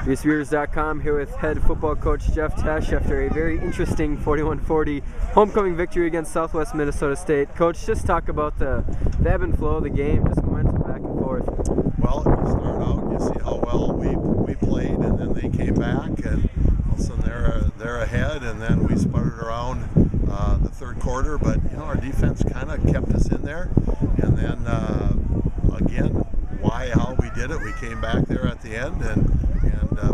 Beavers.com here with head football coach Jeff Tesh after a very interesting 41-40 homecoming victory against Southwest Minnesota State. Coach, just talk about the ebb and flow of the game, just momentum back and forth. Well, you start out, you see how well we played, and then they came back, and all of a sudden they're ahead, and then we sputtered around the third quarter, but our defense kind of kept us in there, and then again, how we did it, we came back there at the end and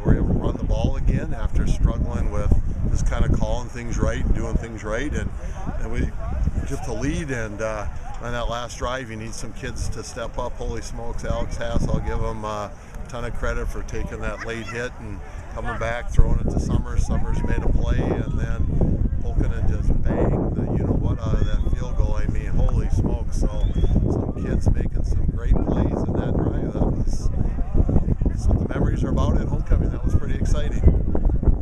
were able to run the ball again after struggling with just kind of calling things right and doing things right, and we get the lead, and on that last drive you need some kids to step up. Holy smokes, Alex Haas, I'll give him a ton of credit for taking that late hit and coming back, throwing it to Summers. Summers made a play, and then Pulkinen just banged the you-know-what out of that field goal. I mean, holy smokes. So some kids making some great plays in that drive. That's what the memories are about at homecoming. That was pretty exciting.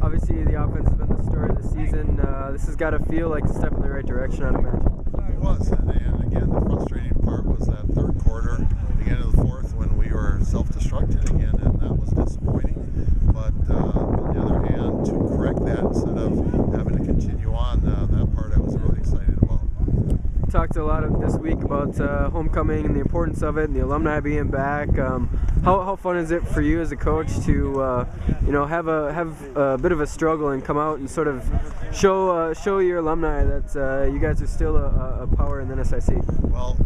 Obviously, the offense has been the story of the season. This has got to feel like a step in the right direction, I'd imagine. It was, and again, the frustrating part was that third quarter, the end of the fourth, when we were self-destructed again, and that was disappointing. But on the other hand, to correct that instead of having to continue on, that part I was really excited about. Talked a lot this week about homecoming and the importance of it, and the alumni being back. How fun is it for you as a coach to have a bit of a struggle and come out and sort of show your alumni that you guys are still a power in the NSIC? Well,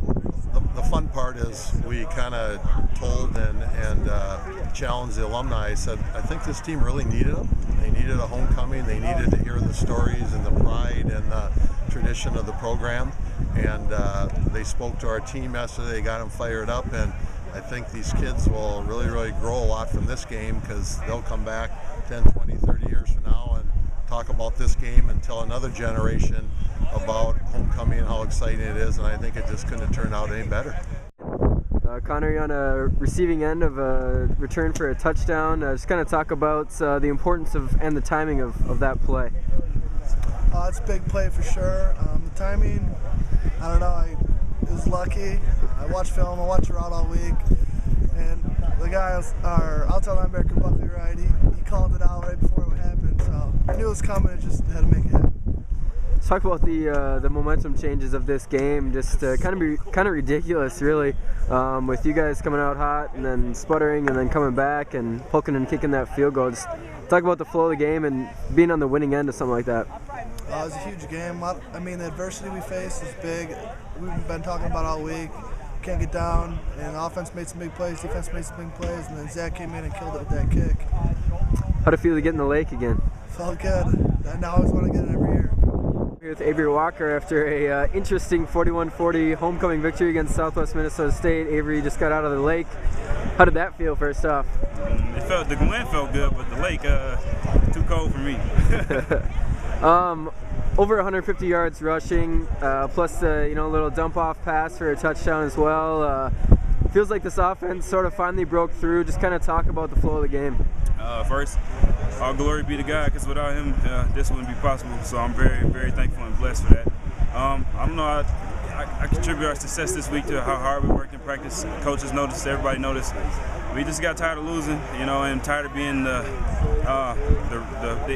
the fun part is we kind of told and challenged the alumni. I said, I think this team really needed them. They needed a homecoming. They needed to hear the stories and the pride and the tradition of the program. And they spoke to our team yesterday. They got them fired up, and I think these kids will really grow a lot from this game, because they'll come back 10, 20, 30 years from now and talk about this game and tell another generation about homecoming and how exciting it is, and I think it just couldn't have turned out any better. Connor, you're on a receiving end of a return for a touchdown. Just kind of talk about the importance of and the timing of that play. It's a big play for sure. The timing, I don't know, I was lucky. I watched film, I watched the route all week, and the guy, our outside linebacker, Buckley Wright, he called it out right before it happened, so I knew it was coming, it just had to make it happen. Let's talk about the momentum changes of this game. Just kind of ridiculous, really, with you guys coming out hot and then sputtering and then coming back and Pulkinen kicking that field goal. Just talk about the flow of the game and being on the winning end of something like that. It was a huge game. I mean, the adversity we faced is big. We've been talking about all week. Can't get down, and the offense made some big plays, defense made some big plays, and then Zach came in and killed it with that kick. How'd it feel to get in the lake again? Felt good. I always want to get it every year. Here with Avery Walker after a interesting 41-40 homecoming victory against Southwest Minnesota State. Avery just got out of the lake. How did that feel first off? The wind felt good, but the lake too cold for me. Over 150 yards rushing, plus a little dump off pass for a touchdown as well. Feels like this offense sort of finally broke through. Just kind of talk about the flow of the game. First, all glory be to God, because without him, this wouldn't be possible. So I'm very thankful and blessed for that. I don't know. I contribute our success this week to how hard we worked in practice. Coaches noticed, everybody noticed. We just got tired of losing, and tired of being the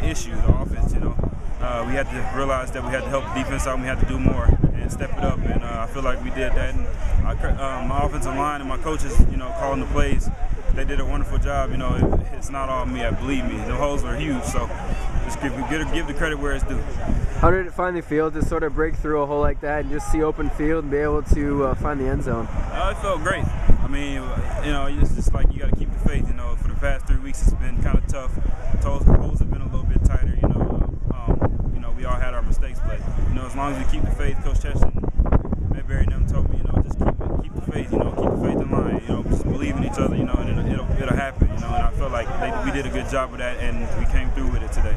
issue, the offense. We had to realize that we had to help the defense out, and we had to do more and step it up. And I feel like we did that. And my offensive line and my coaches, calling the plays, they did a wonderful job. It's not all me. Believe me, the holes were huge. So just give the credit where it's due. How did it finally feel to sort of break through a hole like that and just see open field and be able to find the end zone? It felt great. I mean, it's just like you got to keep the faith. For the past 3 weeks, it's been kind of tough. The holes have been a little bit tighter. We all had our mistakes, but as long as we keep the faith, Coach Tesh and Mayberry and them told me, just keep the faith. Keep the faith in line. Just believe in each other. And it'll happen. And I felt like we did a good job of that, and we came through with it today.